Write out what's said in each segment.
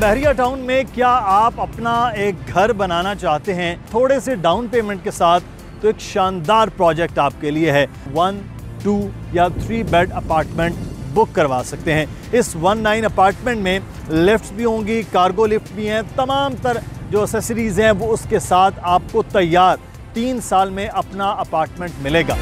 बहरिया town में क्या आप अपना एक घर बनाना चाहते हैं थोड़े से डाउन पेमेंट के साथ, तो एक शानदार प्रोजेक्ट आपके लिए है। 1, 2 या 3 बेड अपार्टमेंट बुक करवा सकते हैं। इस 19 अपार्टमेंट में लिफ्ट्स भी होंगी, कार्गो लिफ्ट भी हैं, तमाम तर जो एसेसरीज़ हैं वो उसके साथ आपको तैयार 3 साल में अपना अपार्टमेंट मिलेगा।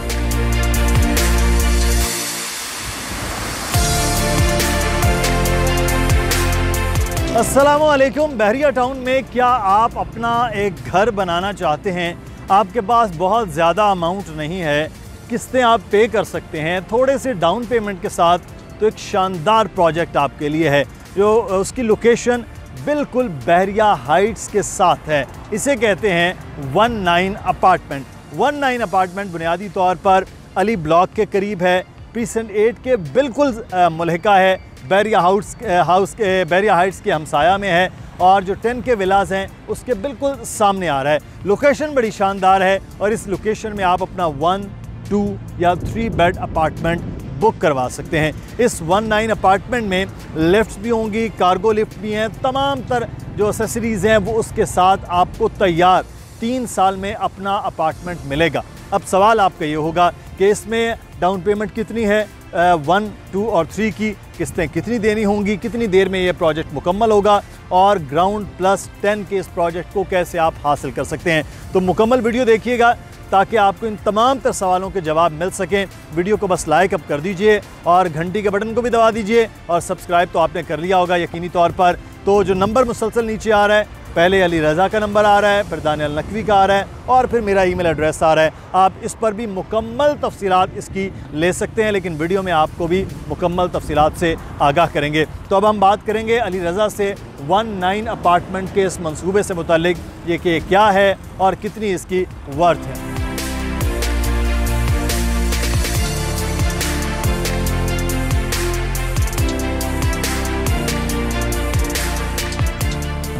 अस्सलामुअलैकुम। बहरिया टाउन में क्या आप अपना एक घर बनाना चाहते हैं, आपके पास बहुत ज़्यादा अमाउंट नहीं है, किस्तें आप पे कर सकते हैं थोड़े से डाउन पेमेंट के साथ, तो एक शानदार प्रोजेक्ट आपके लिए है। जो उसकी लोकेशन बिल्कुल बहरिया हाइट्स के साथ है। इसे कहते हैं 19 अपार्टमेंट। 19 अपार्टमेंट बुनियादी तौर पर अली ब्लॉक के करीब है, प्रीसेंट 8 के बिल्कुल मुल्हिका है, बहरिया बहरिया हाइट्स के हमसाया में है, और जो 10 के विलास हैं उसके बिल्कुल सामने आ रहा है। लोकेशन बड़ी शानदार है और इस लोकेशन में आप अपना 1, 2 या 3 बेड अपार्टमेंट बुक करवा सकते हैं। इस 19 अपार्टमेंट में लिफ्ट्स भी होंगी, कार्गो लिफ्ट भी हैं, तमाम तर जो एसेसरीज़ हैं वो उसके साथ आपको तैयार 3 साल में अपना अपार्टमेंट मिलेगा। अब सवाल आपका ये होगा कि इसमें डाउन पेमेंट कितनी है, 1, 2 और 3 की किस्तें कितनी देनी होंगी, कितनी देर में ये प्रोजेक्ट मुकम्मल होगा, और ग्राउंड प्लस 10 के इस प्रोजेक्ट को कैसे आप हासिल कर सकते हैं। तो मुकम्मल वीडियो देखिएगा ताकि आपको इन तमाम तर सवालों के जवाब मिल सकें। वीडियो को बस लाइक अप कर दीजिए और घंटी के बटन को भी दबा दीजिए, और सब्सक्राइब तो आपने कर लिया होगा यकीनी तौर पर। तो जो नंबर मुसलसल नीचे आ रहा है, पहले अली रज़ा का नंबर आ रहा है, फिर दानियल नकवी का आ रहा है, और फिर मेरा ईमेल एड्रेस आ रहा है। आप इस पर भी मुकम्मल तफसीलात इसकी ले सकते हैं, लेकिन वीडियो में आपको भी मुकम्मल तफसीलात से आगाह करेंगे। तो अब हम बात करेंगे अली रज़ा से 19 अपार्टमेंट के इस मंसूबे से मुताल्लिक, ये कि क्या है और कितनी इसकी वर्थ है।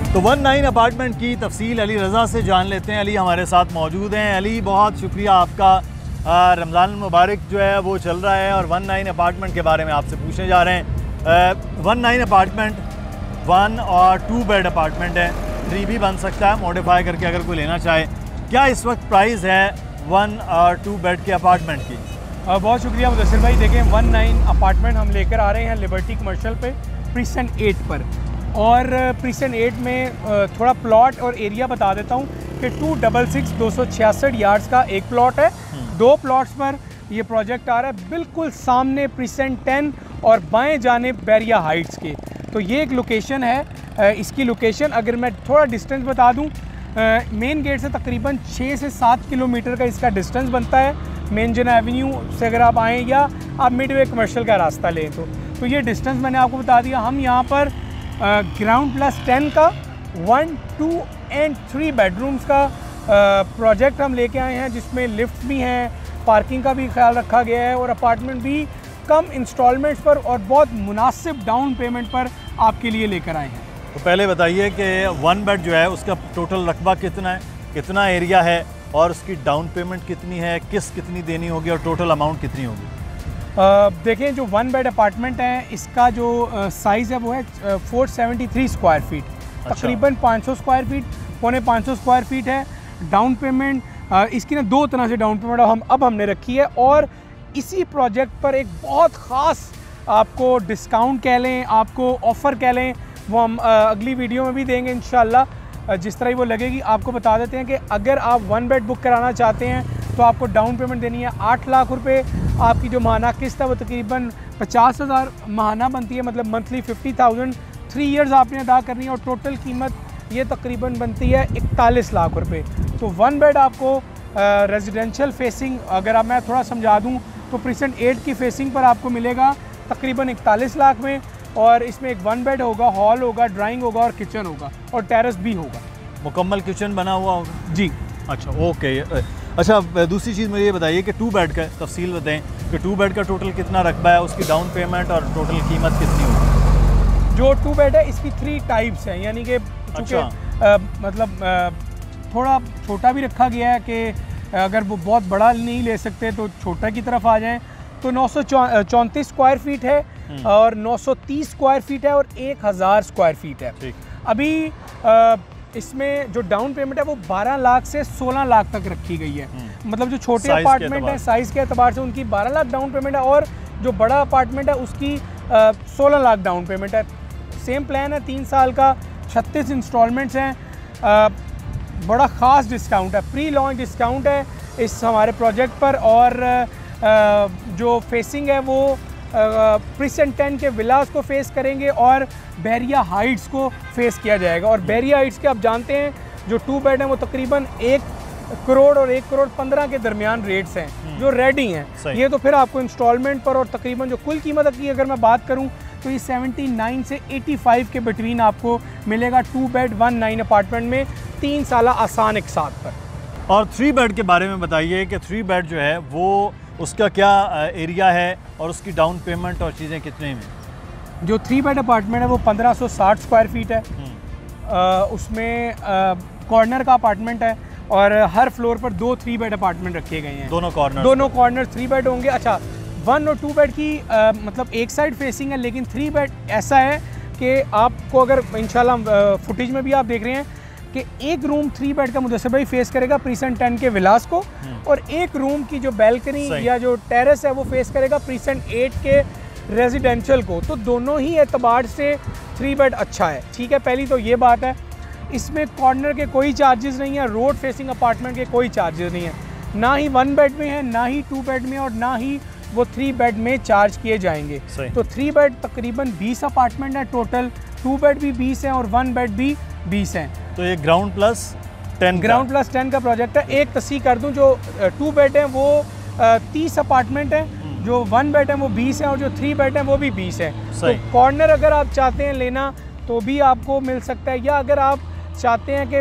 तो 19 अपार्टमेंट की तफसील अली रज़ा से जान लेते हैं। अली हमारे साथ मौजूद हैं। अली, बहुत शुक्रिया आपका। रमज़ान मुबारक जो है वो चल रहा है और 19 अपार्टमेंट के बारे में आपसे पूछने जा रहे हैं। 19 अपार्टमेंट 1 और 2 बेड अपार्टमेंट है, 3 भी बन सकता है मॉडिफाई करके अगर कोई लेना चाहे। क्या इस वक्त प्राइस है 1 और 2 बेड के अपार्टमेंट की? बहुत शुक्रिया मुदस्सिर भाई। देखें, 19 अपार्टमेंट हम लेकर आ रहे हैं लिबर्टी कमर्शियल पे प्रीसेंट 8 पर, और प्रीसेंट 8 में थोड़ा प्लॉट और एरिया बता देता हूँ कि 266 266 यार्ड्स का एक प्लॉट है। 2 प्लॉट्स पर ये प्रोजेक्ट आ रहा है, बिल्कुल सामने प्रीसेंट 10 और बाएं जानिब बहरिया हाइट्स के। तो ये एक लोकेशन है। इसकी लोकेशन अगर मैं थोड़ा डिस्टेंस बता दूँ, मेन गेट से तकरीबन 6 से 7 किलोमीटर का इसका डिस्टेंस बनता है। मेन जना एवेन्यू से अगर आप आएँ या आप मिडवे कमर्शियल का रास्ता लें तो ये डिस्टेंस मैंने आपको बता दिया। हम यहाँ पर ग्राउंड प्लस 10 का 1, 2 एंड 3 बेडरूम्स का प्रोजेक्ट हम लेके आए हैं, जिसमें लिफ्ट भी हैं, पार्किंग का भी ख्याल रखा गया है, और अपार्टमेंट भी कम इंस्टॉलमेंट्स पर और बहुत मुनासिब डाउन पेमेंट पर आपके लिए लेकर आए हैं। तो पहले बताइए कि 1 बेड जो है उसका टोटल रकबा कितना है, कितना एरिया है, और उसकी डाउन पेमेंट कितनी है, कितनी देनी होगी, और टोटल अमाउंट कितनी होगी? देखें, जो 1 बेड अपार्टमेंट है इसका जो साइज़ है वो है 473 स्क्वायर फीट। अच्छा। तकरीबन 500 स्क्वायर फीट, 450 स्क्वायर फीट है। डाउन पेमेंट इसकी ना 2 तरह से डाउन पेमेंट हमने रखी है, और इसी प्रोजेक्ट पर एक बहुत ख़ास आपको डिस्काउंट कह लें, आपको ऑफ़र कह लें, वो हम अगली वीडियो में भी देंगे इंशाल्लाह। जिस तरह ही वो लगेगी आपको बता देते हैं कि अगर आप 1 बेड बुक कराना चाहते हैं तो आपको डाउन पेमेंट देनी है 8 लाख रुपए। आपकी जो माहाना किस्त है वो तकरीबन 50,000 माहाना बनती है, मतलब मंथली 50,000 3 इयर्स आपने अदा करनी है, और टोटल कीमत ये तकरीबन बनती है 41 लाख रुपए। तो 1 बेड आपको रेजिडेंशियल फेसिंग, अगर मैं थोड़ा समझा दूँ तो प्रीसेंट 8 की फेसिंग पर आपको मिलेगा तकरीबन 41 लाख में, और इसमें एक 1 बेड होगा, हॉल होगा, ड्राइंग होगा और किचन होगा, और टेरेस भी होगा। मुकम्मल किचन बना हुआ होगा जी। अच्छा, ओके। अच्छा, दूसरी चीज़ मुझे ये बताइए कि 2 बेड का तफसील बताएं कि 2 बेड का टोटल कितना रकबा है, उसकी डाउन पेमेंट और टोटल कीमत कितनी होगी? जो 2 बेड है इसकी 3 टाइप्स हैं, यानी कि अच्छा। मतलब थोड़ा छोटा भी रखा गया है कि अगर वो बहुत बड़ा नहीं ले सकते तो छोटा की तरफ आ जाएं। तो 934 स्क्वायर फीट है और 930 स्क्वायर फीट है और 1000 स्क्वायर फीट है। अभी इसमें जो डाउन पेमेंट है वो 12 लाख से 16 लाख तक रखी गई है। मतलब जो छोटे अपार्टमेंट हैं साइज़ के एतबार से उनकी 12 लाख डाउन पेमेंट है और जो बड़ा अपार्टमेंट है उसकी 16 लाख डाउन पेमेंट है। सेम प्लान है, 3 साल का, 36 इंस्टॉलमेंट्स हैं। बड़ा ख़ास डिस्काउंट है, प्री लॉन्च डिस्काउंट है इस हमारे प्रोजेक्ट पर। और जो फेसिंग है वो प्रीसेंट 10 के विलास को फेस करेंगे और बैरिया हाइट्स को फेस किया जाएगा। और बैरिया हाइट्स के आप जानते हैं जो 2 बेड हैं वो तकरीबन 1 करोड़ और 1 करोड़ 15 के दरमियान रेट्स हैं जो रेडी हैं। ये तो फिर आपको इंस्टॉलमेंट पर और तकरीबन जो कुल कीमत की अगर मैं बात करूं तो ये 79 से 85 के बिटवीन आपको मिलेगा 2 बेड 1-9 अपार्टमेंट में 3 साल आसान एक साथ पर। और 3 बेड के बारे में बताइए कि 3 बेड जो है वो उसका क्या एरिया है और उसकी डाउन पेमेंट और चीज़ें कितने में? जो 3 बेड अपार्टमेंट है वो 1560 स्क्वायर फीट है। उसमें कॉर्नर का अपार्टमेंट है और हर फ्लोर पर 2 3 बेड अपार्टमेंट रखे गए हैं। दोनों कॉर्नर 3 बेड होंगे। अच्छा, 1 और 2 बेड की मतलब एक साइड फेसिंग है, लेकिन 3 बेड ऐसा है कि आपको अगर इंशाल्लाह फुटेज में भी आप देख रहे हैं कि एक रूम 3 बेड का मुदस्सिर भाई फेस करेगा प्रीसेंट 10 के विलास को और एक रूम की जो बैल्कनी या जो टेरेस है वो फेस करेगा प्रीसेंट 8 के रेजिडेंशियल को। तो दोनों ही एतबार से 3 बेड अच्छा है। ठीक है, पहली तो ये बात है। इसमें कॉर्नर के कोई चार्जेस नहीं है, रोड फेसिंग अपार्टमेंट के कोई चार्जेस नहीं है, ना ही 1 बेड में है, ना ही 2 बेड में और ना ही वो 3 बेड में चार्ज किए जाएंगे। तो 3 बेड तकरीबन 20 अपार्टमेंट है टोटल, 2 बेड भी 20 हैं और 1 बेड भी 20 हैं। तो ये ग्राउंड प्लस 10 का प्रोजेक्ट है। एक तस्सीह कर दूं, जो 2 बेड हैं वो 30 अपार्टमेंट हैं, जो 1 बेड है वो 20 हैं और जो 3 बेड हैं वो भी 20 हैं। तो कॉर्नर अगर आप चाहते हैं लेना तो भी आपको मिल सकता है, या अगर आप चाहते हैं कि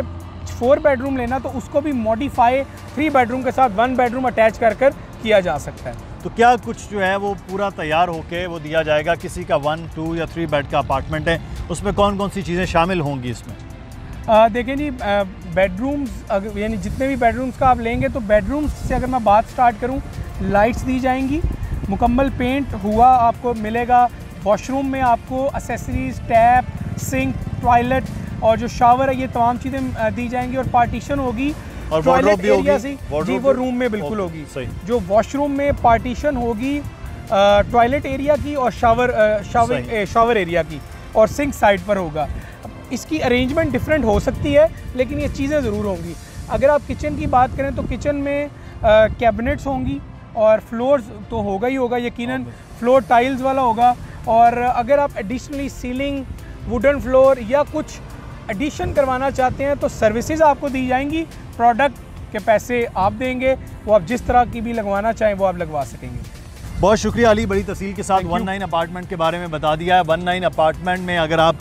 4 बेडरूम लेना तो उसको भी मॉडिफाई 3 बेडरूम के साथ 1 बेडरूम अटैच कर किया जा सकता है। तो क्या कुछ जो है वो पूरा तैयार होके वो दिया जाएगा? किसी का 1, 2 या 3 बेड का अपार्टमेंट है, उसमें कौन कौन सी चीज़ें शामिल होंगी इसमें? देखें जी, बेडरूम्स यानी जितने भी बेडरूम्स का आप लेंगे तो बेडरूम्स से अगर मैं बात स्टार्ट करूं, लाइट्स दी जाएंगी, मुकम्मल पेंट हुआ आपको मिलेगा। वॉशरूम में आपको एसेसरीज, टैप, सिंक, टॉयलेट और जो शावर है ये तमाम चीज़ें दी जाएंगी और पार्टीशन होगी और टॉयलेट एरिया से जी वो रूम में बिल्कुल होगी। जो वॉशरूम में पार्टीशन होगी टॉयलेट एरिया की और शावर एरिया की और सिंक साइड पर होगा। इसकी अरेंजमेंट डिफरेंट हो सकती है लेकिन ये चीज़ें ज़रूर होंगी। अगर आप किचन की बात करें तो किचन में कैबिनेट्स होंगी और फ्लोर्स तो होगा ही होगा, यकीनन फ्लोर टाइल्स वाला होगा। और अगर आप एडिशनली सीलिंग, वुडन फ्लोर या कुछ एडिशन करवाना चाहते हैं तो सर्विसेज आपको दी जाएंगी, प्रोडक्ट के पैसे आप देंगे, वो आप जिस तरह की भी लगवाना चाहें वो आप लगवा सकेंगे। बहुत शुक्रिया अली, बड़ी तफसील के साथ 1-9 अपार्टमेंट के बारे में बता दिया है। 1-9 अपार्टमेंट में अगर आप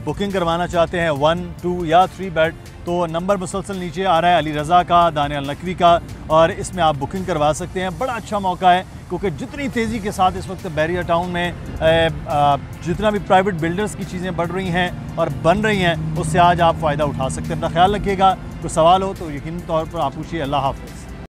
बुकिंग करवाना चाहते हैं 1, 2 या 3 बेड तो नंबर मुसलसल नीचे आ रहा है अली रज़ा का, दानियाल नकवी का, और इसमें आप बुकिंग करवा सकते हैं। बड़ा अच्छा मौका है क्योंकि जितनी तेज़ी के साथ इस वक्त बैरिया टाउन में जितना भी प्राइवेट बिल्डर्स की चीज़ें बढ़ रही हैं और बन रही हैं उससे आज आप फ़ायदा उठा सकते हैं। अपना ख्याल रखिएगा, कोई सवाल हो तो यकीनी तौर पर आप पूछिए। अल्लाह हाफ़िज़।